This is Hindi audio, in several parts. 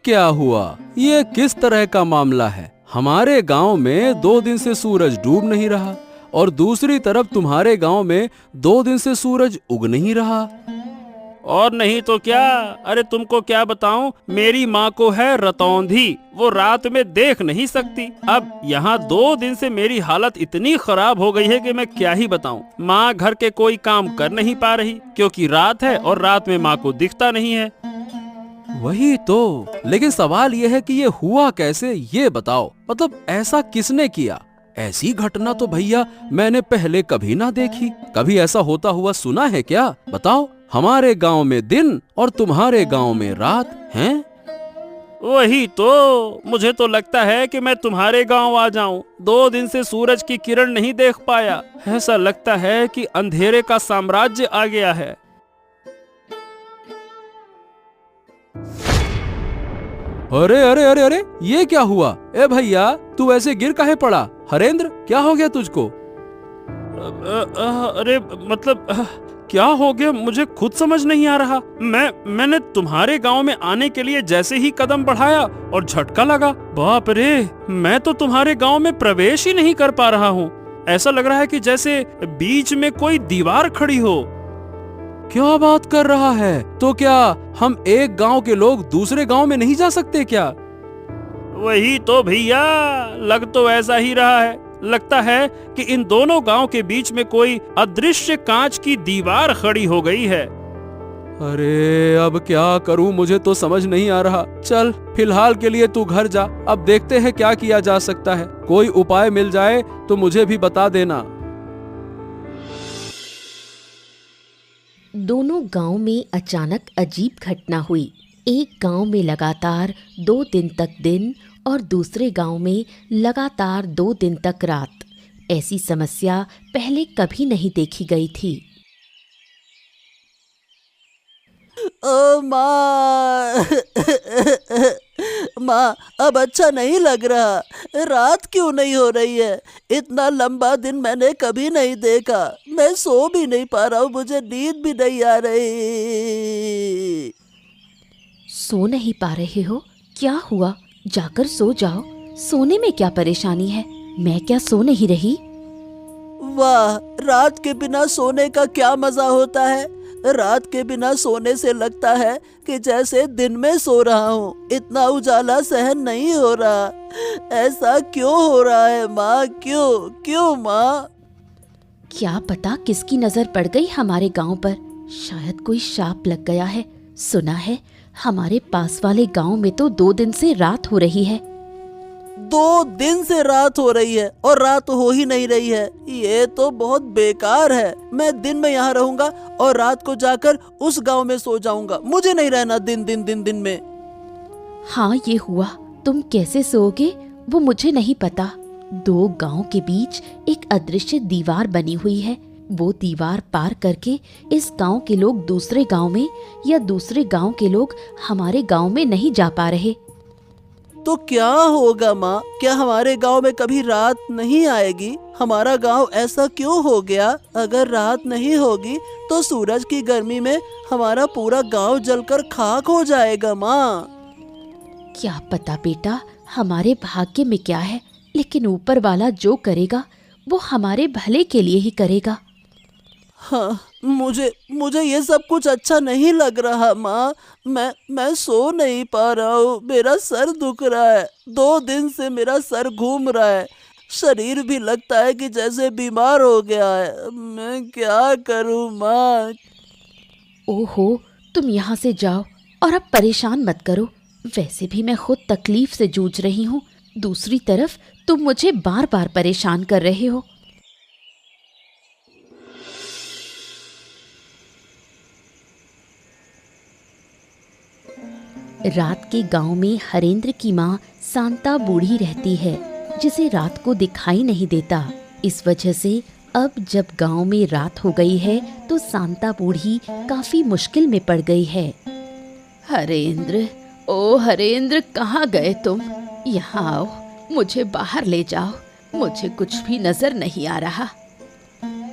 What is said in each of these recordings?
क्या हुआ? ये किस तरह का मामला है? हमारे गांव में 2 दिन से सूरज डूब नहीं रहा और दूसरी तरफ तुम्हारे गांव में 2 दिन से सूरज उग नहीं रहा। और नहीं तो क्या, अरे तुमको क्या बताऊं, मेरी माँ को है रतौंधी, वो रात में देख नहीं सकती। अब यहाँ 2 दिन से मेरी हालत इतनी खराब हो गई है कि मैं क्या ही बताऊं। माँ घर के कोई काम कर नहीं पा रही क्योंकि रात है और रात में माँ को दिखता नहीं है। वही तो, लेकिन सवाल ये है कि ये हुआ कैसे, ये बताओ। मतलब ऐसा किसने किया? ऐसी घटना तो भैया मैंने पहले कभी ना देखी। कभी ऐसा होता हुआ सुना है क्या? बताओ। हमारे गांव में दिन और तुम्हारे गांव में रात हैं। वही तो, मुझे तो लगता है कि मैं तुम्हारे गांव आ जाऊं। 2 दिन से सूरज की किरण नहीं देख पाया। ऐसा लगता है कि अंधेरे का साम्राज्य आ गया है। अरे अरे अरे अरे, ये क्या हुआ? ए भैया, तू ऐसे गिर काहे पड़ा? हरेंद्र, क्या हो गया तुझको? अरे मतलब क्या हो गया, मुझे खुद समझ नहीं आ रहा। मैंने तुम्हारे गांव में आने के लिए जैसे ही कदम बढ़ाया और झटका लगा। बाप रे, मैं तो तुम्हारे गांव में प्रवेश ही नहीं कर पा रहा हूँ। ऐसा लग रहा है कि जैसे बीच में कोई दीवार खड़ी हो। क्या बात कर रहा है? तो क्या हम एक गांव के लोग दूसरे गांव में नहीं जा सकते क्या? वही तो भैया, लग तो ऐसा ही रहा है। लगता है कि इन दोनों गांव के बीच में कोई अदृश्य कांच की दीवार खड़ी हो गई है। अरे अब क्या करूं, मुझे तो समझ नहीं आ रहा। चल, फिलहाल के लिए तू घर जा, अब देखते हैं क्या किया जा सकता है। कोई उपाय मिल जाए तो मुझे भी बता देना। दोनों गांव में अचानक अजीब घटना हुई। एक गांव में लगातार 2 दिन तक दिन और दूसरे गांव में लगातार 2 दिन तक रात। ऐसी समस्या पहले कभी नहीं देखी गई थी। ओ माँ माँ, अब अच्छा नहीं लग रहा। रात क्यों नहीं हो रही है? इतना लंबा दिन मैंने कभी नहीं देखा। मैं सो भी नहीं पा रहा हूँ, मुझे नींद भी नहीं आ रही। सो नहीं पा रहे हो? क्या हुआ? जाकर सो जाओ। सोने में क्या परेशानी है? मैं क्या सो नहीं रही? वाह, रात के बिना सोने का क्या मजा होता है। रात के बिना सोने से लगता है कि जैसे दिन में सो रहा हूँ। इतना उजाला सहन नहीं हो रहा। ऐसा क्यों हो रहा है माँ? क्यों क्यों माँ? क्या पता किसकी नजर पड़ गई हमारे गांव पर। शायद कोई शाप लग गया है। सुना है हमारे पास वाले गांव में तो 2 दिन से रात हो रही है। 2 दिन से रात हो रही है और रात हो ही नहीं रही है। ये तो बहुत बेकार है। मैं दिन में यहाँ रहूंगा और रात को जाकर उस गांव में सो जाऊंगा। मुझे नहीं रहना दिन में। हाँ, ये हुआ। तुम कैसे सोओगे वो मुझे नहीं पता। 2 गांव के बीच एक अदृश्य दीवार बनी हुई है। वो दीवार पार करके इस गांव के लोग दूसरे गांव में या दूसरे गांव के लोग हमारे गांव में नहीं जा पा रहे। तो क्या होगा माँ? क्या हमारे गांव में कभी रात नहीं आएगी? हमारा गांव ऐसा क्यों हो गया? अगर रात नहीं होगी तो सूरज की गर्मी में हमारा पूरा गांव जलकर खाक हो जाएगा माँ। क्या पता बेटा, हमारे भाग्य में क्या है, लेकिन ऊपर वाला जो करेगा वो हमारे भले के लिए ही करेगा। हाँ, मुझे ये सब कुछ अच्छा नहीं लग रहा माँ। मैं सो नहीं पा रहा हूँ। मेरा सर दुख रहा है। 2 दिन से मेरा सर घूम रहा है। शरीर भी लगता है कि जैसे बीमार हो गया है। मैं क्या करूँ माँ? ओहो, तुम यहाँ से जाओ और अब परेशान मत करो। वैसे भी मैं खुद तकलीफ से जूझ रही हूँ। दूसरी तरफ तुम मुझे बार बार परेशान कर रहे हो। रात के गांव में हरेंद्र की माँ शांता बूढ़ी रहती है, जिसे रात को दिखाई नहीं देता। इस वजह से अब जब गांव में रात हो गई है तो शांता बूढ़ी काफी मुश्किल में पड़ गई है। हरेंद्र, ओ हरेंद्र, कहाँ गए तुम? यहाँ आओ, मुझे बाहर ले जाओ। मुझे कुछ भी नजर नहीं आ रहा।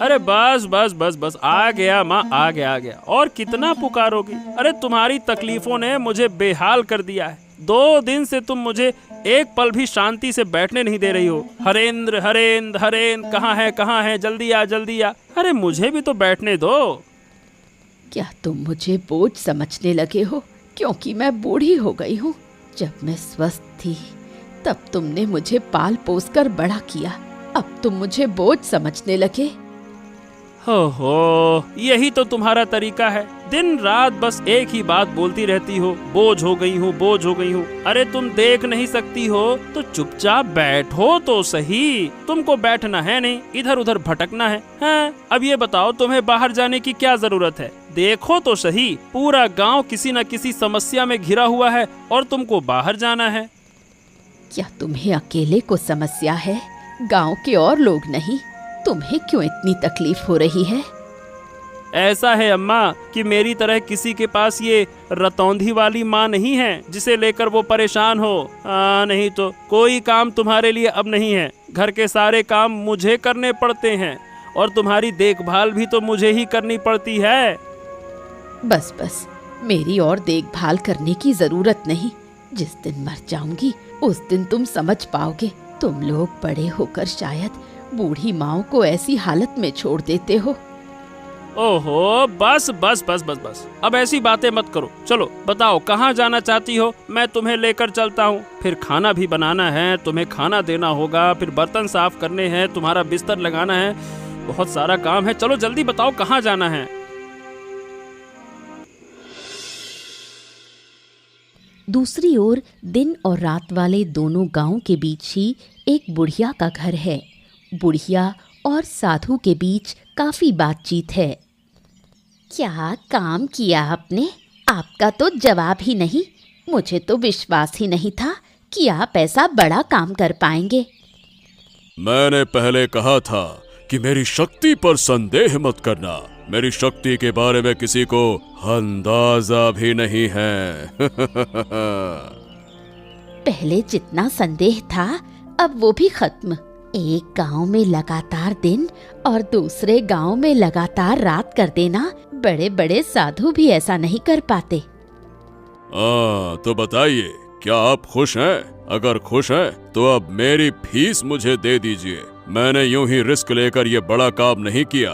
अरे बस बस बस बस, आ गया माँ, आ गया। और कितना पुकारोगी? अरे तुम्हारी तकलीफों ने मुझे बेहाल कर दिया है। 2 दिन से तुम मुझे एक पल भी शांति से बैठने नहीं दे रही हो। हरेंद्र हरेंद्र हरेंद्र, कहाँ है, जल्दी आ जल्दी आ। अरे मुझे भी तो बैठने दो। क्या तुम मुझे बोझ समझने लगे हो क्योंकि मैं बूढ़ी हो गई हूँ? जब मैं स्वस्थ थी तब तुमने मुझे पाल पोस कर बड़ा किया, अब तुम मुझे बोझ समझने लगे। हो, यही तो तुम्हारा तरीका है। दिन रात बस एक ही बात बोलती रहती हो, बोझ हो गई हूँ, बोझ हो गई हूँ। अरे तुम देख नहीं सकती हो तो चुपचाप बैठो तो सही। तुमको बैठना है नहीं, इधर उधर भटकना है। हाँ, अब ये बताओ तुम्हें बाहर जाने की क्या जरूरत है? देखो तो सही, पूरा गांव किसी न किसी समस्या में घिरा हुआ है और तुमको बाहर जाना है। क्या तुम्हें अकेले को समस्या है, गांव के और लोग नहीं? तुम्हें क्यों इतनी तकलीफ हो रही है? ऐसा है अम्मा कि मेरी तरह किसी के पास ये रतौंधी वाली माँ नहीं है जिसे लेकर वो परेशान हो। नहीं तो कोई काम तुम्हारे लिए अब नहीं है। घर के सारे काम मुझे करने पड़ते हैं और तुम्हारी देखभाल भी तो मुझे ही करनी पड़ती है। बस बस, मेरी और देखभाल करने की जरूरत नहीं। जिस दिन मर जाऊंगी उस दिन तुम समझ पाओगे। तुम लोग बड़े होकर शायद बूढ़ी माँ को ऐसी हालत में छोड़ देते हो। ओहो, बस बस बस बस बस, अब ऐसी बातें मत करो। चलो बताओ कहाँ जाना चाहती हो, मैं तुम्हें लेकर चलता हूँ। फिर खाना भी बनाना है, तुम्हें खाना देना होगा, फिर बर्तन साफ करने हैं, तुम्हारा बिस्तर लगाना है, बहुत सारा काम है। चलो जल्दी बताओ कहाँ जाना है। दूसरी ओर दिन और रात वाले दोनों गांव के बीच ही एक बुढ़िया का घर है। बुढ़िया और साधु के बीच काफी बातचीत है। क्या काम किया आपने? आपका तो जवाब ही नहीं। मुझे तो विश्वास ही नहीं था कि आप ऐसा बड़ा काम कर पाएंगे। मैंने पहले कहा था कि मेरी शक्ति पर संदेह मत करना। मेरी शक्ति के बारे में किसी को अंदाजा भी नहीं है। पहले जितना संदेह था अब वो भी खत्म। एक गांव में लगातार दिन और दूसरे गांव में लगातार रात कर देना, बड़े बड़े साधु भी ऐसा नहीं कर पाते। तो बताइए, क्या आप खुश हैं? अगर खुश हैं तो अब मेरी फीस मुझे दे दीजिए। मैंने यूं ही रिस्क लेकर ये बड़ा काम नहीं किया।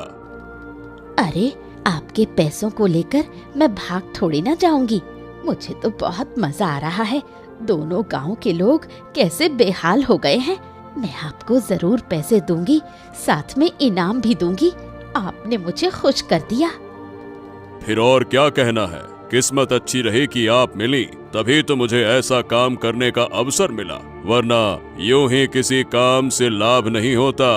अरे, आपके पैसों को लेकर मैं भाग थोड़ी ना जाऊंगी। मुझे तो बहुत मजा आ रहा है। दोनों गांव के लोग कैसे बेहाल हो गए हैं। मैं आपको जरूर पैसे दूंगी, साथ में इनाम भी दूंगी। आपने मुझे खुश कर दिया। फिर और क्या कहना है? किस्मत अच्छी रही कि आप मिली, तभी तो मुझे ऐसा काम करने का अवसर मिला, वरना यूं ही किसी काम से लाभ नहीं होता।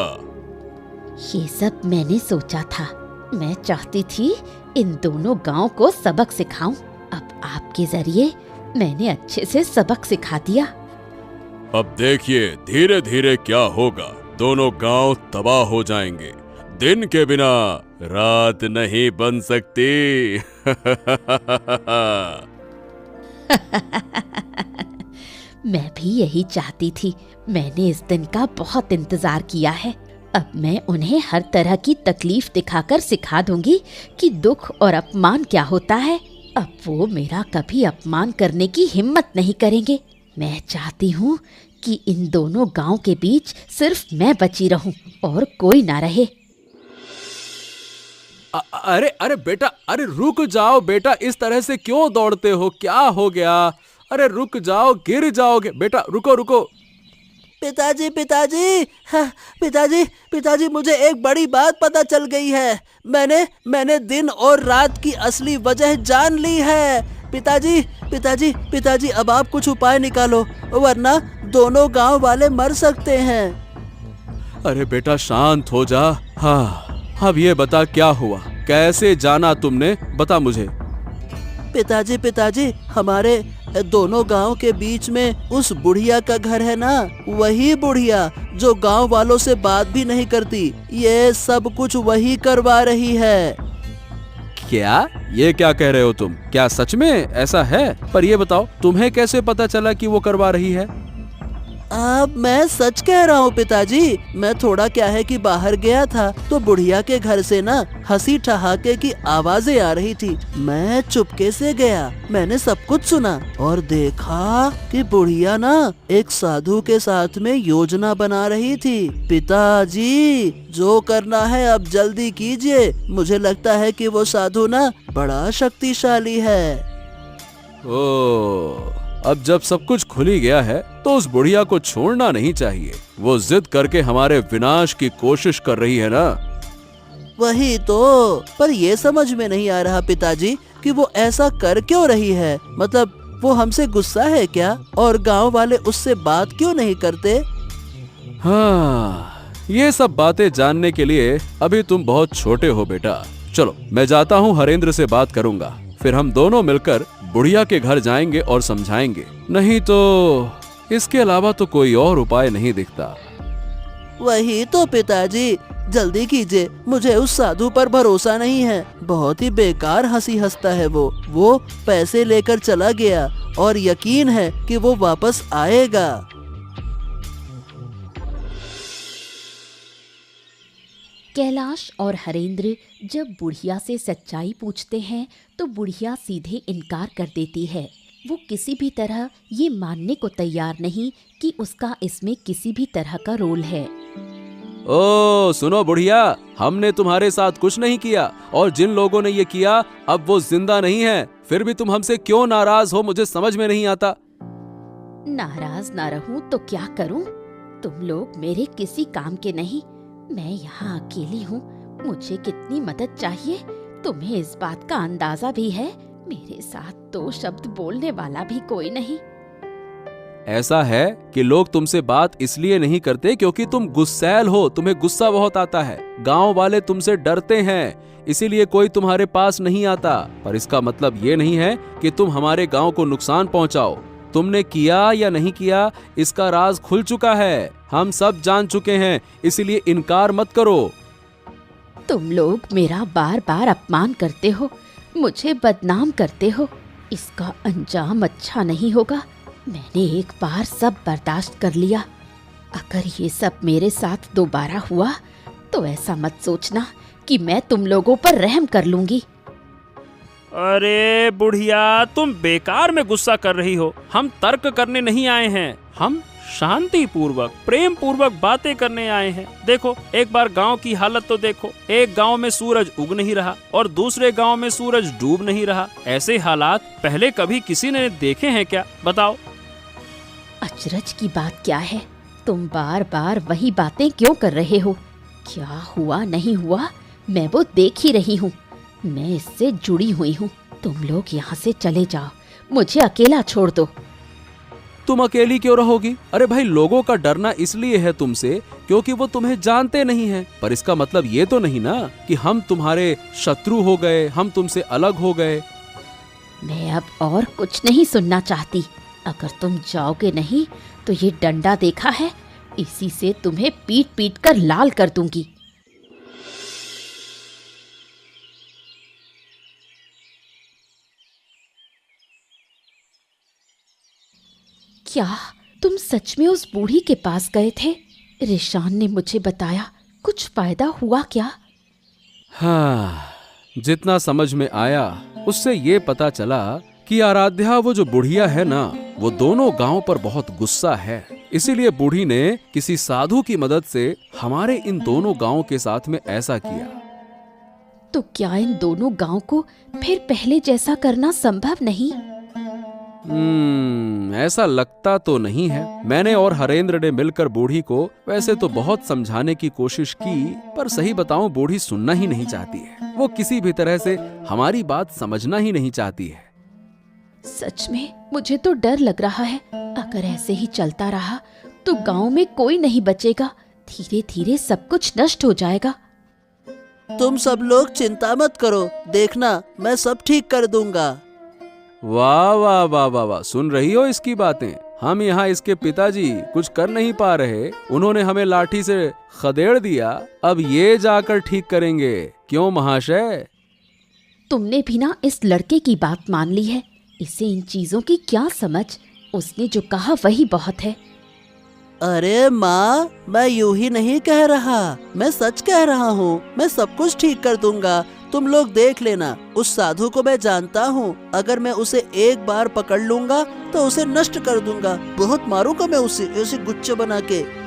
ये सब मैंने सोचा था। मैं चाहती थी इन दोनों गांव को सबक सिखाऊं। अब आपके जरिए मैंने अच्छे से सबक सिखा दिया। अब देखिए धीरे धीरे क्या होगा। दोनों गांव तबाह हो जाएंगे। दिन के बिना रात नहीं बन सकती। मैं भी यही चाहती थी। मैंने इस दिन का बहुत इंतजार किया है। अब मैं उन्हें हर तरह की तकलीफ दिखाकर सिखा दूंगी कि दुख और अपमान क्या होता है। अब वो मेरा कभी अपमान करने की हिम्मत नहीं करेंगे। मैं चाहती हूँ कि इन दोनों गांव के बीच सिर्फ मैं बची रहूं और कोई ना रहे। अरे अरे बेटा, अरे रुक जाओ बेटा, इस तरह से क्यों दौड़ते हो? क्या हो गया? अरे रुक जाओ, गिर जाओगे। बेटा रुको रुको। पिताजी पिताजी, हाँ, पिताजी पिताजी, मुझे एक बड़ी बात पता चल गई है। मैंने दिन और रात की असली वजह जान ली है। पिताजी पिताजी पिताजी, अब आप कुछ उपाय निकालो, वरना दोनों गांव वाले मर सकते हैं। अरे बेटा शांत हो जा। हाँ, अब ये बता क्या हुआ, कैसे जाना तुमने, बता मुझे। पिताजी पिताजी, हमारे दोनों गांव के बीच में उस बुढ़िया का घर है ना, वही बुढ़िया जो गांव वालों से बात भी नहीं करती, ये सब कुछ वही करवा रही है। क्या? ये क्या कह रहे हो तुम? क्या सच में ऐसा है? पर ये बताओ, तुम्हें कैसे पता चला कि वो करवा रही है? अब मैं सच कह रहा हूँ पिताजी। मैं थोड़ा क्या है कि बाहर गया था तो बुढ़िया के घर से ना हंसी ठहाके की आवाजें आ रही थी। मैं चुपके से गया, मैंने सब कुछ सुना और देखा कि बुढ़िया ना एक साधु के साथ में योजना बना रही थी। पिताजी, जो करना है अब जल्दी कीजिए। मुझे लगता है कि वो साधु ना बड़ा शक्तिशाली है। ओ, अब जब सब कुछ खुल ही गया है तो उस बुढ़िया को छोड़ना नहीं चाहिए। वो जिद करके हमारे विनाश की कोशिश कर रही है ना। वही तो, पर ये समझ में नहीं आ रहा पिताजी कि वो ऐसा कर क्यों रही है। मतलब वो हमसे गुस्सा है क्या? और गांव वाले उससे बात क्यों नहीं करते? हाँ, ये सब बातें जानने के लिए अभी तुम बहुत छोटे हो बेटा। चलो मैं जाता हूँ, हरेंद्र से बात करूंगा, फिर हम दोनों मिलकर बुढ़िया के घर जाएंगे और समझाएंगे। नहीं तो इसके अलावा तो कोई और उपाय नहीं दिखता। वही तो पिताजी, जल्दी कीजिए। मुझे उस साधु पर भरोसा नहीं है। बहुत ही बेकार हंसी हंसता है वो पैसे लेकर चला गया और यकीन है कि वो वापस आएगा। कैलाश और हरेंद्र जब बुढ़िया से सच्चाई पूछते हैं तो बुढ़िया सीधे इनकार कर देती है। वो किसी भी तरह ये मानने को तैयार नहीं कि उसका इसमें किसी भी तरह का रोल है। ओ सुनो बुढ़िया, हमने तुम्हारे साथ कुछ नहीं किया और जिन लोगों ने ये किया अब वो जिंदा नहीं है। फिर भी तुम हमसे क्यों नाराज हो, मुझे समझ में नहीं आता। नाराज ना रहूं तो क्या करूं? तुम लोग मेरे किसी काम के नहीं। मैं यहाँ अकेली हूँ, मुझे कितनी मदद चाहिए तुम्हें इस बात का अंदाजा भी है। मेरे साथ दो शब्द बोलने वाला भी कोई नहीं। ऐसा है कि लोग तुमसे बात इसलिए नहीं करते क्योंकि तुम गुस्सैल हो, तुम्हें गुस्सा बहुत आता है। गांव वाले तुमसे डरते हैं, इसीलिए कोई तुम्हारे पास नहीं आता। पर इसका मतलब ये नहीं है कि तुम हमारे गांव को नुकसान पहुंचाओ। तुमने किया या नहीं किया इसका राज खुल चुका है, हम सब जान चुके हैं, इसीलिए इनकार मत करो। तुम लोग मेरा बार बार अपमान करते हो, मुझे बदनाम करते हो। इसका अंजाम अच्छा नहीं होगा। मैंने एक बार सब बर्दाश्त कर लिया। अगर ये सब मेरे साथ दोबारा हुआ तो ऐसा मत सोचना कि मैं तुम लोगों पर रहम कर लूंगी। अरे बुढ़िया, तुम बेकार में गुस्सा कर रही हो। हम तर्क करने नहीं आए हैं, हम शांति पूर्वक प्रेम पूर्वक बातें करने आए हैं। देखो, एक बार गांव की हालत तो देखो। एक गांव में सूरज उग नहीं रहा और दूसरे गांव में सूरज डूब नहीं रहा। ऐसे हालात पहले कभी किसी ने देखे हैं क्या? बताओ। अचरज की बात क्या है? तुम बार बार वही बातें क्यों कर रहे हो? क्या हुआ नहीं हुआ मैं वो देख ही रही हूँ। मैं इससे जुड़ी हुई हूँ। तुम लोग यहाँ से चले जाओ, मुझे अकेला छोड़ दो। तुम अकेली क्यों रहोगी? अरे भाई, लोगों का डरना इसलिए है तुमसे क्योंकि वो तुम्हें जानते नहीं हैं। पर इसका मतलब ये तो नहीं ना कि हम तुम्हारे शत्रु हो गए, हम तुमसे अलग हो गए। मैं अब और कुछ नहीं सुनना चाहती। अगर तुम जाओगे नहीं तो ये डंडा देखा है, इसी से तुम्हें पीट पीट कर लाल कर दूंगी। क्या तुम सच में उस बूढ़ी के पास गए थे? रिशान ने मुझे बताया। कुछ फायदा हुआ क्या? हाँ, जितना समझ में आया उससे ये पता चला कि आराध्या, वो जो बुढ़िया है ना, वो दोनों गांव पर बहुत गुस्सा है। इसीलिए बूढ़ी ने किसी साधु की मदद से हमारे इन दोनों गांव के साथ में ऐसा किया। तो क्या इन दोनों गांव को फिर पहले जैसा करना संभव नहीं? ऐसा लगता तो नहीं है। मैंने और हरेंद्र ने मिलकर बूढ़ी को वैसे तो बहुत समझाने की कोशिश की, पर सही बताऊं बूढ़ी सुनना ही नहीं चाहती है। वो किसी भी तरह से हमारी बात समझना ही नहीं चाहती है। सच में मुझे तो डर लग रहा है। अगर ऐसे ही चलता रहा तो गांव में कोई नहीं बचेगा। धीरे धीरे सब कुछ नष्ट हो जाएगा। तुम सब लोग चिंता मत करो, देखना मैं सब ठीक कर दूंगा। वाह वाह वाह वाह वाह, सुन रही हो इसकी बातें? हम यहाँ इसके पिताजी कुछ कर नहीं पा रहे, उन्होंने हमें लाठी से खदेड़ दिया, अब ये जाकर ठीक करेंगे। क्यों महाशय? तुमने भी ना इस लड़के की बात मान ली है। इसे इन चीजों की क्या समझ? उसने जो कहा वही बहुत है। अरे माँ, मैं यूं ही नहीं कह रहा, मैं सच कह रहा हूँ। मैं सब कुछ ठीक कर दूंगा, तुम लोग देख लेना। उस साधु को मैं जानता हूँ, अगर मैं उसे एक बार पकड़ लूंगा तो उसे नष्ट कर दूंगा। बहुत मारूंगा मैं उसे ऐसे गुच्छे बना के।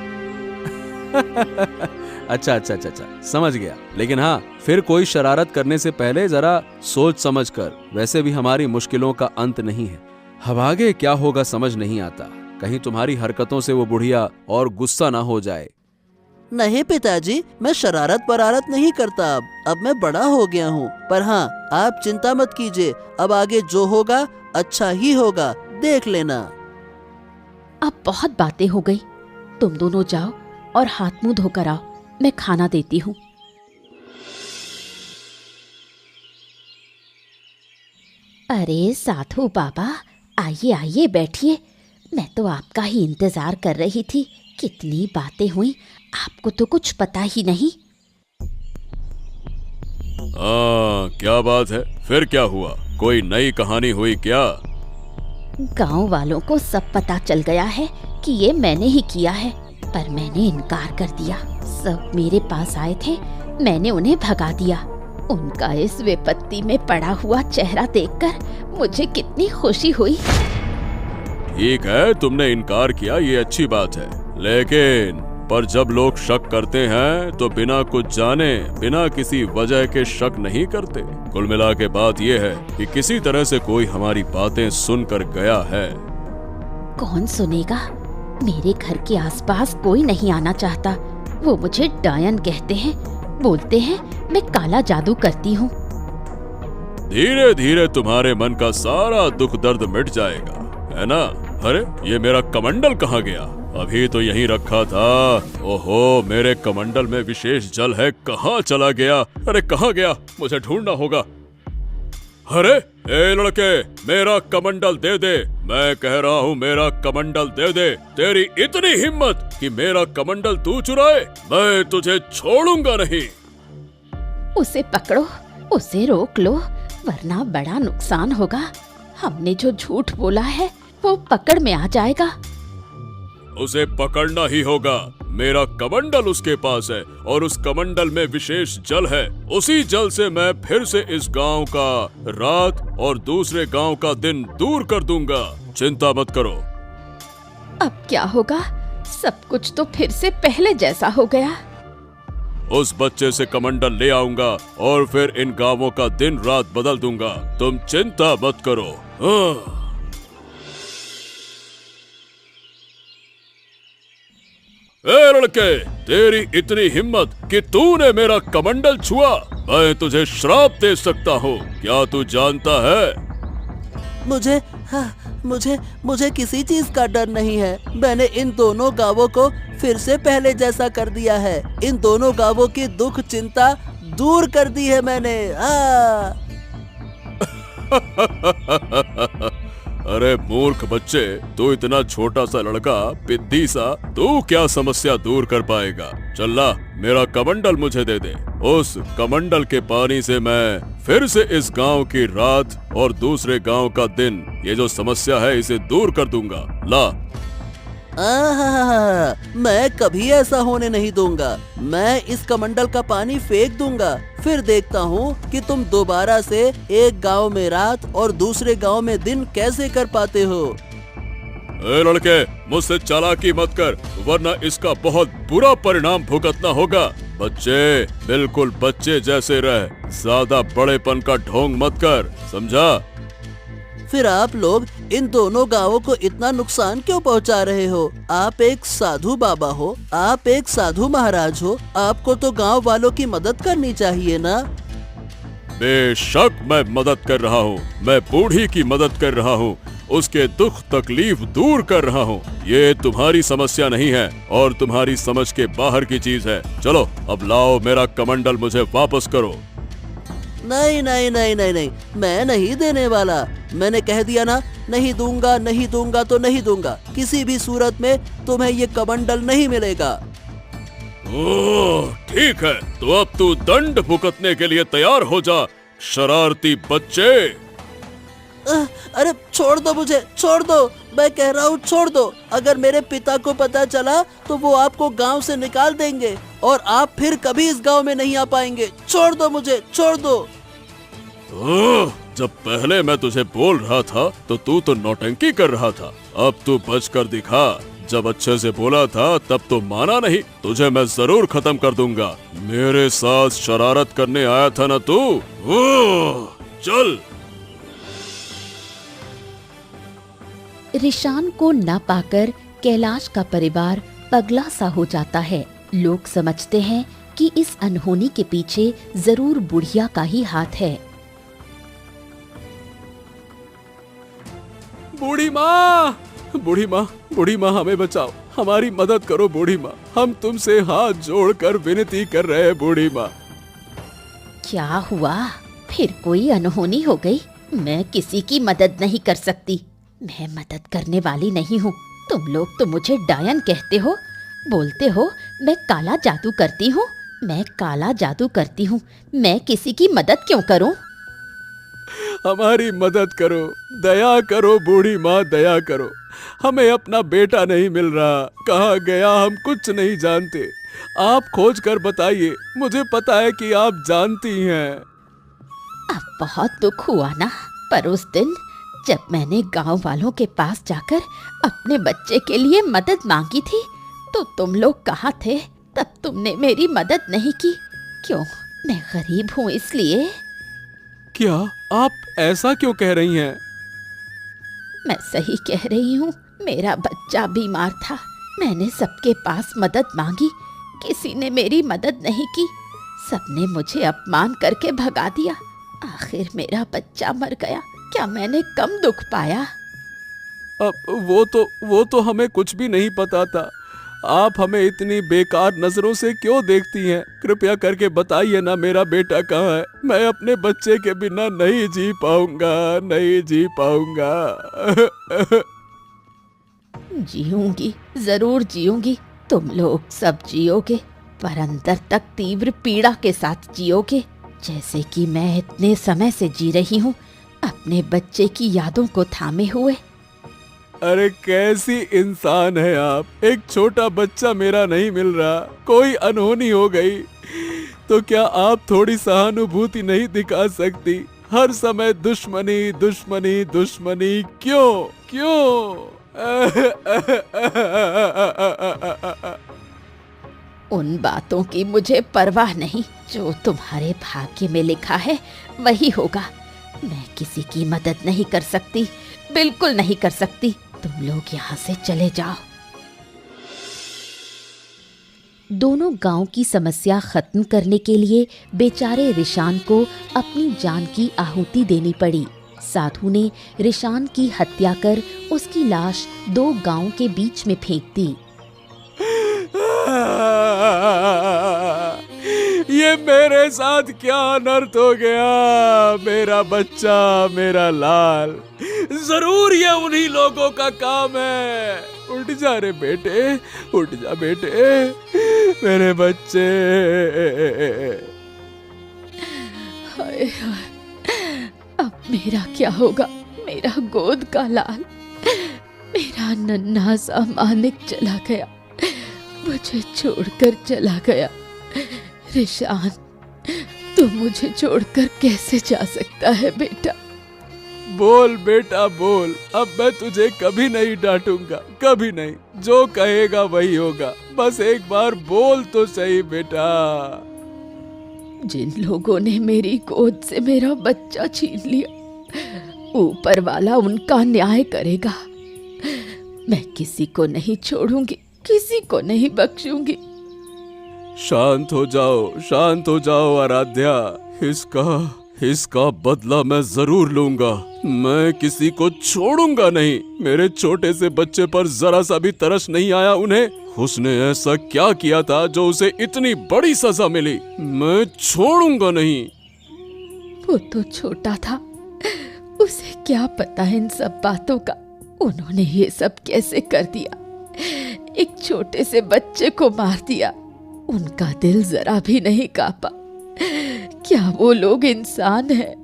अच्छा अच्छा अच्छा अच्छा, समझ गया। लेकिन हाँ, फिर कोई शरारत करने से पहले जरा सोच समझ कर। वैसे भी हमारी मुश्किलों का अंत नहीं है। अब आगे क्या होगा समझ नहीं आता। कहीं तुम्हारी हरकतों से वो बुढ़िया और गुस्सा ना हो जाए। नहीं पिताजी, मैं शरारत परारत नहीं करता। अब मैं बड़ा हो गया हूँ। पर हाँ, आप चिंता मत कीजिए, अब आगे जो होगा अच्छा ही होगा, देख लेना। अब बहुत बातें हो गई, तुम दोनों जाओ और हाथ मुंह धोकर आओ, मैं खाना देती हूँ। अरे साधु बाबा, आइए आइए बैठिए। मैं तो आपका ही इंतजार कर रही थी। कितनी बातें हुई, आपको तो कुछ पता ही नहीं। क्या बात है? फिर क्या हुआ? कोई नई कहानी हुई क्या? गांव वालों को सब पता चल गया है कि ये मैंने ही किया है, पर मैंने इनकार कर दिया। सब मेरे पास आए थे, मैंने उन्हें भगा दिया। उनका इस विपत्ति में पड़ा हुआ चेहरा देखकर मुझे कितनी खुशी हुई। ठीक है, तुमने इनकार किया, ये अच्छी बात है। लेकिन पर जब लोग शक करते हैं तो बिना कुछ जाने, बिना किसी वजह के शक नहीं करते। कुल मिला के बात यह है कि किसी तरह से कोई हमारी बातें सुनकर गया है। कौन सुनेगा? मेरे घर के आसपास कोई नहीं आना चाहता। वो मुझे डायन कहते हैं, बोलते हैं मैं काला जादू करती हूँ। धीरे धीरे तुम्हारे मन का सारा दुख दर्द मिट जाएगा, है ना? अरे ये मेरा कमंडल कहाँ गया? अभी तो यहीं रखा था। ओहो, मेरे कमंडल में विशेष जल है, कहाँ चला गया? अरे कहाँ गया? मुझे ढूंढना होगा। अरे ए लड़के, मेरा कमंडल दे दे। मैं कह रहा हूँ मेरा कमंडल दे दे। तेरी इतनी हिम्मत कि मेरा कमंडल तू चुराए? मैं तुझे छोड़ूंगा नहीं। उसे पकड़ो, उसे रोक लो, वरना बड़ा नुकसान होगा। हमने जो झूठ बोला है वो पकड़ में आ जाएगा। उसे पकड़ना ही होगा। मेरा कमंडल उसके पास है और उस कमंडल में विशेष जल है। उसी जल से मैं फिर से इस गांव का रात और दूसरे गांव का दिन दूर कर दूंगा। चिंता मत करो। अब क्या होगा? सब कुछ तो फिर से पहले जैसा हो गया। उस बच्चे से कमंडल ले आऊंगा और फिर इन गांवों का दिन रात बदल दूंगा। तुम चिंता मत करो। ए लड़के, तेरी इतनी हिम्मत कि तूने मेरा कमंडल छुआ, मैं तुझे श्राप दे सकता हूँ। क्या तू जानता है? मुझे किसी चीज का डर नहीं है। मैंने इन दोनों गांवों को फिर से पहले जैसा कर दिया है। इन दोनों गांवों की दुख चिंता दूर कर दी है मैंने। अरे मूर्ख बच्चे, तू इतना छोटा सा लड़का, पिद्दी सा, तू क्या समस्या दूर कर पाएगा? चल ला, मेरा कमंडल मुझे दे दे। उस कमंडल के पानी से मैं फिर से इस गांव की रात और दूसरे गांव का दिन, ये जो समस्या है, इसे दूर कर दूंगा। ला। मैं कभी ऐसा होने नहीं दूंगा। मैं इस कमंडल का पानी फेंक दूंगा, फिर देखता हूँ कि तुम दोबारा से एक गांव में रात और दूसरे गांव में दिन कैसे कर पाते हो। ए लड़के, मुझसे चालाकी मत कर, वरना इसका बहुत बुरा परिणाम भुगतना होगा। बच्चे, बिल्कुल बच्चे जैसे रह, ज्यादा बड़ेपन का ढोंग मत कर, समझा? फिर आप लोग इन दोनों गांवों को इतना नुकसान क्यों पहुंचा रहे हो? आप एक साधु बाबा हो, आप एक साधु महाराज हो, आपको तो गांव वालों की मदद करनी चाहिए ना। बेशक मैं मदद कर रहा हूँ, मैं बूढ़ी की मदद कर रहा हूँ, उसके दुख तकलीफ दूर कर रहा हूँ। ये तुम्हारी समस्या नहीं है और तुम्हारी समझ के बाहर की चीज है। चलो अब लाओ, मेरा कमंडल मुझे वापस करो। नहीं नहीं नहीं नहीं नहीं, मैं नहीं देने वाला। मैंने कह दिया ना, नहीं दूंगा, नहीं दूंगा तो नहीं दूंगा। किसी भी सूरत में तुम्हें ये कमंडल नहीं मिलेगा। ओह, ठीक है, तो अब तू दंड भुगतने के लिए तैयार हो जा, शरारती बच्चे। अरे छोड़ दो मुझे, छोड़ दो, मैं कह रहा हूँ छोड़ दो। अगर मेरे पिता को पता चला तो वो आपको गांव से निकाल देंगे और आप फिर कभी इस गांव में नहीं आ पाएंगे। छोड़ दो मुझे, छोड़ दो। जब पहले मैं तुझे बोल रहा था तो तू तो नौटंकी कर रहा था, अब तू बच कर दिखा। जब अच्छे से बोला था तब तो माना नहीं, तुझे मैं जरूर खत्म कर दूंगा। मेरे साथ शरारत करने आया था ना तू? चल। रिशान को न पाकर कैलाश का परिवार पगला सा हो जाता है। लोग समझते हैं कि इस अनहोनी के पीछे जरूर बुढ़िया का ही हाथ है। बूढ़ी माँ, बूढ़ी माँ, बूढ़ी माँ, हमें बचाओ, हमारी मदद करो बूढ़ी माँ, हम तुमसे हाथ जोड़कर विनती कर रहे हैं बूढ़ी माँ। क्या हुआ? फिर कोई अनहोनी हो गई? मैं किसी की मदद नहीं कर सकती, मैं मदद करने वाली नहीं हूँ। तुम लोग तो मुझे डायन कहते हो, बोलते हो मैं काला जादू करती हूँ। मैं काला जादू करती हूँ, मैं किसी की मदद क्यों करूँ? हमारी मदद करो, दया करो बूढ़ी माँ, दया करो। हमें अपना बेटा नहीं मिल रहा, कहाँ गया हम कुछ नहीं जानते। आप खोज कर बताइए, मुझे पता है कि आप जानती हैं। अब बहुत दुख हुआ ना, पर उस दिन जब मैंने गांव वालों के पास जाकर अपने बच्चे के लिए मदद मांगी थी तो तुम लोग कहाँ थे? तब तुमने मेरी मदद नहीं की। क्यों? मैं गरीब हूँ इसलिए? क्या आप ऐसा क्यों कह रही हैं? मैं सही कह रही हूँ, मेरा बच्चा बीमार था। मैंने सबके पास मदद मांगी, किसी ने मेरी मदद नहीं की। सबने मुझे अपमान करके भगा दिया। आखिर मेरा बच्चा मर गया। क्या मैंने कम दुख पाया? अब वो तो हमें कुछ भी नहीं पता था। आप हमें इतनी बेकार नजरों से क्यों देखती हैं? कृपया करके बताइए ना, मेरा बेटा कहाँ है? मैं अपने बच्चे के बिना नहीं जी पाऊंगा, नहीं जी पाऊंगा। जीऊंगी, जरूर जीऊंगी। तुम लोग सब जियोगे, पर अंदर तक तीव्र पीड़ा के साथ जियोगे, जैसे कि मैं इतने समय से जी रही हूँ, अपने बच्चे की यादों को थामे हुए। अरे कैसी इंसान है आप? एक छोटा बच्चा मेरा नहीं मिल रहा, कोई अनहोनी हो गई तो क्या आप थोड़ी सहानुभूति नहीं दिखा सकती? हर समय दुश्मनी दुश्मनी दुश्मनी, क्यों क्यों? उन बातों की मुझे परवाह नहीं। जो तुम्हारे भाग्य में लिखा है वही होगा। मैं किसी की मदद नहीं कर सकती, बिल्कुल नहीं कर सकती। तुम लोग यहाँ से चले जाओ। दोनों गांव की समस्या खत्म करने के लिए बेचारे रिशान को अपनी जान की आहुति देनी पड़ी। साधु ने रिशान की हत्या कर उसकी लाश 2 गांव के बीच में फेंक दी। ये मेरे साथ क्या अनर्थ हो गया? मेरा बच्चा, मेरा लाल, जरूर ये उन्हीं लोगों का काम है। उठ जा रे बेटे, उठ जा बेटे, मेरे बच्चे। हाय हाय, अब मेरा क्या होगा? मेरा गोद का लाल, मेरा नन्हा सा मानिक चला गया, मुझे छोड़कर चला गया। रिशान, तू मुझे छोड़कर कैसे जा सकता है बेटा? बोल बेटा बोल, अब मैं तुझे कभी नहीं डांटूंगा, कभी नहीं। जो कहेगा वही होगा, बस एक बार बोल तो सही बेटा। जिन लोगों ने मेरी गोद से मेरा बच्चा छीन लिया, ऊपर वाला उनका न्याय करेगा। मैं किसी को नहीं छोड़ूंगी, किसी को नहीं बख्शूंगी। शांत हो जाओ, शांत हो जाओ आराध्या। इसका बदला मैं जरूर लूंगा। मैं किसी को छोड़ूंगा नहीं। मेरे छोटे से बच्चे पर जरा सा भी तरस नहीं आया उन्हें। उसने ऐसा क्या किया था जो उसे इतनी बड़ी सजा मिली? मैं छोड़ूंगा नहीं। वो तो छोटा था, उसे क्या पता इन सब बातों का। उन्होंने ये सब कैसे कर दिया? एक छोटे से बच्चे को मार दिया। उनका दिल जरा भी नहीं कांपा। क्या वो लोग इंसान हैं?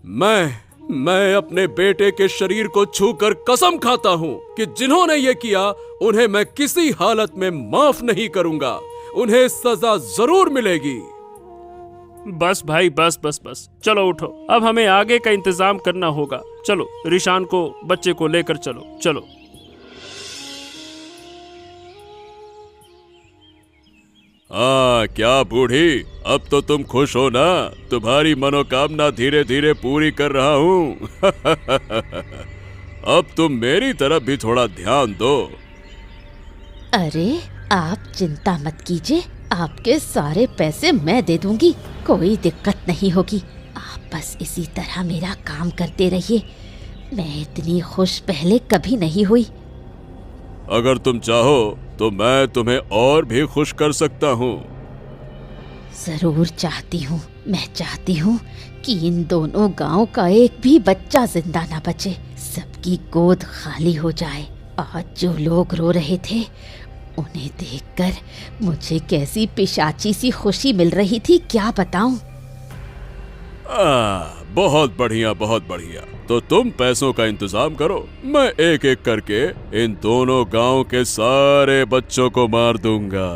मैं अपने बेटे के शरीर को छूकर कसम खाता हूँ कि जिन्होंने ये किया उन्हें मैं किसी हालत में माफ नहीं करूंगा। उन्हें सजा जरूर मिलेगी। बस भाई, बस बस बस, चलो उठो, अब हमें आगे का इंतजाम करना होगा। चलो रिशान को, बच्चे को लेकर चलो, चलो। हाँ क्या बूढ़ी, अब तो तुम खुश हो ना? तुम्हारी मनोकामना धीरे धीरे पूरी कर रहा हूँ। अब तुम मेरी तरफ भी थोड़ा ध्यान दो। अरे आप चिंता मत कीजिए, आपके सारे पैसे मैं दे दूंगी, कोई दिक्कत नहीं होगी। आप बस इसी तरह मेरा काम करते रहिए। मैं इतनी खुश पहले कभी नहीं हुई। अगर तुम चाहो तो मैं तुम्हें और भी खुश कर सकता हूँ। जरूर चाहती हूँ। मैं चाहती हूँ कि इन दोनों गांव का एक भी बच्चा जिंदा ना बचे, सबकी गोद खाली हो जाए। आज जो लोग रो रहे थे उन्हें देखकर मुझे कैसी पिशाची सी खुशी मिल रही थी, क्या बताऊं। बहुत बढ़िया, बहुत बढ़िया। तो तुम पैसों का इंतजाम करो, मैं एक एक करके इन दोनों गांव के सारे बच्चों को मार दूंगा।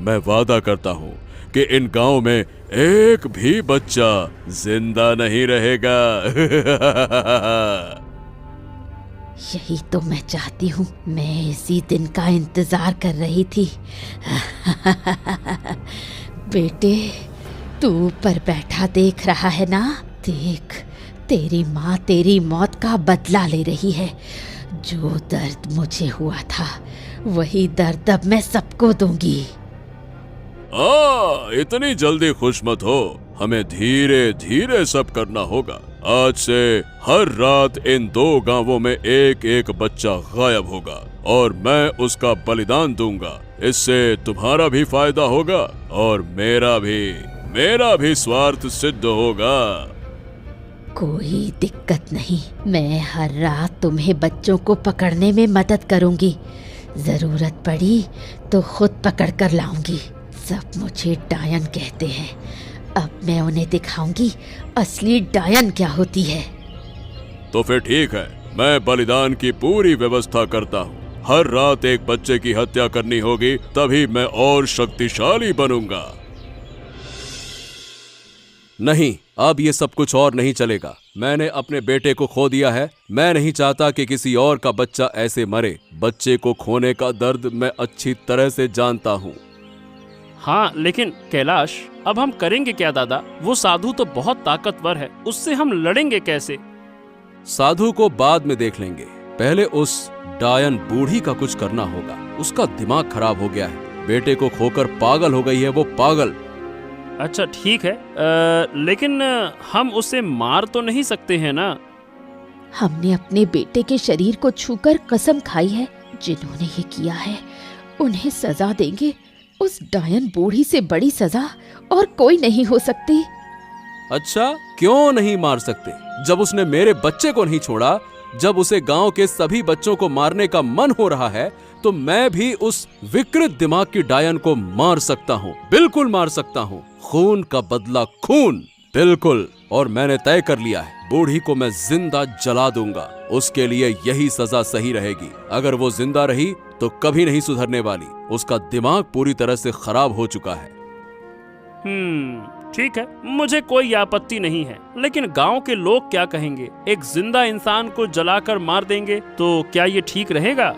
मैं वादा करता हूँ कि इन गांव में एक भी बच्चा जिंदा नहीं रहेगा। यही तो मैं चाहती हूँ, मैं इसी दिन का इंतजार कर रही थी। बेटे, तू ऊपर बैठा देख रहा है ना? देख, तेरी माँ तेरी मौत का बदला ले रही है। जो दर्द मुझे हुआ था वही दर्द अब मैं सबको दूंगी। इतनी जल्दी खुश मत हो, हमें धीरे धीरे सब करना होगा। आज से हर रात इन दो गांवों में एक एक बच्चा गायब होगा और मैं उसका बलिदान दूंगा। इससे तुम्हारा भी फायदा होगा और मेरा भी स्वार्थ सिद्ध होगा। कोई दिक्कत नहीं, मैं हर रात तुम्हें बच्चों को पकड़ने में मदद करूंगी। जरूरत पड़ी तो खुद पकड़ कर लाऊंगी। सब मुझे डायन कहते हैं, अब मैं उन्हें दिखाऊंगी असली डायन क्या होती है। तो फिर ठीक है, मैं बलिदान की पूरी व्यवस्था करता हूँ। हर रात एक बच्चे की हत्या करनी होगी, तभी मैं और शक्तिशाली बनूंगा। नहीं, अब ये सब कुछ और नहीं चलेगा। मैंने अपने बेटे को खो दिया है, मैं नहीं चाहता कि किसी और का बच्चा ऐसे मरे। बच्चे को खोने का दर्द मैं अच्छी तरह से जानता हूँ। हाँ, लेकिन कैलाश, अब हम करेंगे क्या दादा? वो साधु तो बहुत ताकतवर है, उससे हम लड़ेंगे कैसे? साधु को बाद में देख लेंगे, पहले उस डायन बूढ़ी का कुछ करना होगा। उसका दिमाग खराब हो गया है, बेटे को खोकर पागल हो गई है वो, पागल। अच्छा ठीक है, लेकिन हम उसे मार तो नहीं सकते हैं ना? हमने अपने बेटे के शरीर को छूकर कसम खाई है, जिन्होंने ये किया है उन्हें सजा देंगे। उस डायन बूढ़ी से बड़ी सजा और कोई नहीं हो सकती। अच्छा, क्यों नहीं मार सकते? जब उसने मेरे बच्चे को नहीं छोड़ा, जब उसे गांव के सभी बच्चों को मारने का मन हो रहा है, तो मैं भी उस विकृत दिमाग की डायन को मार सकता हूँ, बिल्कुल मार सकता हूँ। खून का बदला खून, बिल्कुल। और मैंने तय कर लिया है, बूढ़ी को मैं जिंदा जला दूंगा। उसके लिए यही सजा सही रहेगी। अगर वो जिंदा रही तो कभी नहीं सुधरने वाली। उसका दिमाग पूरी तरह से खराब हो चुका है। ठीक है, मुझे कोई आपत्ति नहीं है, लेकिन गांव के लोग क्या कहेंगे? एक जिंदा इंसान को जलाकर मार देंगे तो क्या ये ठीक रहेगा?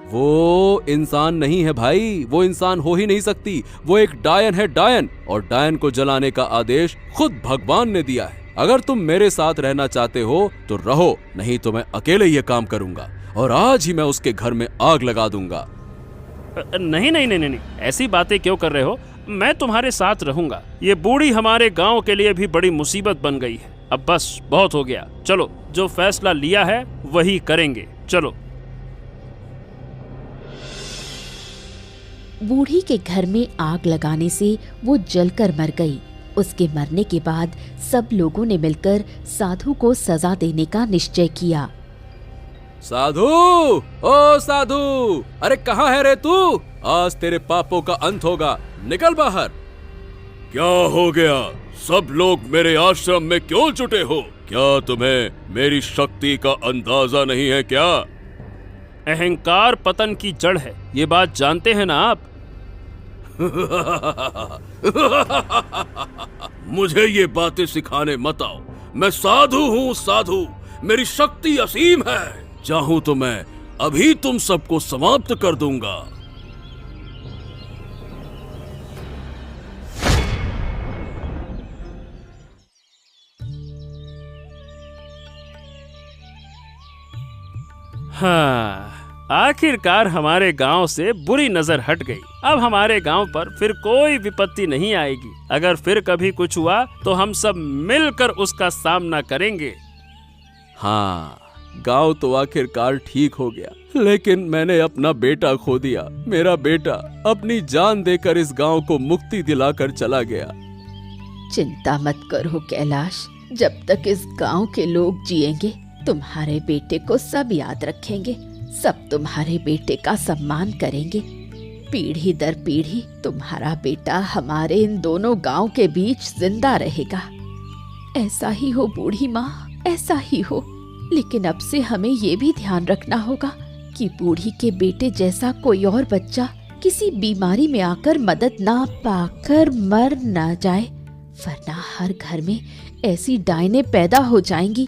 वो इंसान नहीं है भाई, वो इंसान हो ही नहीं सकती। वो एक डायन है, डायन। और डायन को जलाने का आदेश खुद भगवान ने दिया है। अगर तुम मेरे साथ रहना चाहते हो तो रहो, नहीं तो मैं अकेले ये काम करूंगा और आज ही मैं उसके घर में आग लगा दूंगा। नहीं नहीं नहीं नहीं, ऐसी बातें क्यों कर रहे हो? मैं तुम्हारे साथ रहूंगा। ये बूढ़ी हमारे गांव के लिए भी बड़ी मुसीबत बन गई है। अब बस बहुत हो गया, चलो जो फैसला लिया है वही करेंगे, चलो। बूढ़ी के घर में आग लगाने से वो जलकर मर गई। उसके मरने के बाद सब लोगों ने मिलकर साधु को सजा देने का निश्चय किया। साधु, ओ साधु, अरे कहाँ है रे तू? आज तेरे पापों का अंत होगा, निकल बाहर। क्या हो गया? सब लोग मेरे आश्रम में क्यों जुटे हो? क्या तुम्हें मेरी शक्ति का अंदाजा नहीं है क्या? अहंकार पतन की जड़ है, ये बात जानते हैं ना आप? मुझे ये बातें सिखाने मत आओ। मैं साधु हूँ, साधु। मेरी शक्ति असीम है। चाहूं तो मैं अभी तुम सबको समाप्त कर दूंगा। हाँ, आखिरकार हमारे गांव से बुरी नजर हट गई। अब हमारे गांव पर फिर कोई विपत्ति नहीं आएगी। अगर फिर कभी कुछ हुआ तो हम सब मिलकर उसका सामना करेंगे। हाँ, गांव तो आखिरकार ठीक हो गया, लेकिन मैंने अपना बेटा खो दिया। मेरा बेटा अपनी जान देकर इस गांव को मुक्ति दिलाकर चला गया। चिंता मत करो कैलाश, जब तक इस गांव के लोग जिएंगे तुम्हारे बेटे को सब याद रखेंगे, सब तुम्हारे बेटे का सम्मान करेंगे। पीढ़ी दर पीढ़ी तुम्हारा बेटा हमारे इन दोनों गांव के बीच जिंदा रहेगा। ऐसा ही हो बूढ़ी माँ, ऐसा ही हो। लेकिन अब से हमें ये भी ध्यान रखना होगा कि बूढ़ी के बेटे जैसा कोई और बच्चा किसी बीमारी में आकर मदद ना पाकर मर ना जाए, वरना हर घर में ऐसी डायनें पैदा हो जाएंगी।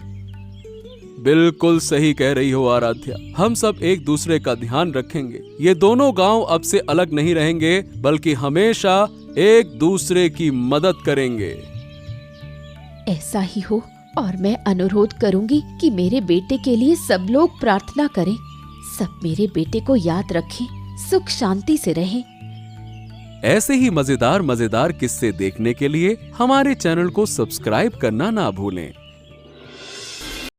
बिल्कुल सही कह रही हो आराध्या, हम सब एक दूसरे का ध्यान रखेंगे। ये दोनों गांव अब से अलग नहीं रहेंगे, बल्कि हमेशा एक दूसरे की मदद करेंगे। ऐसा ही हो, और मैं अनुरोध करूंगी कि मेरे बेटे के लिए सब लोग प्रार्थना करें। सब मेरे बेटे को याद रखें, सुख शांति से रहें। ऐसे ही मजेदार मजेदार किस्से देखने के लिए हमारे चैनल को सब्सक्राइब करना ना भूलें।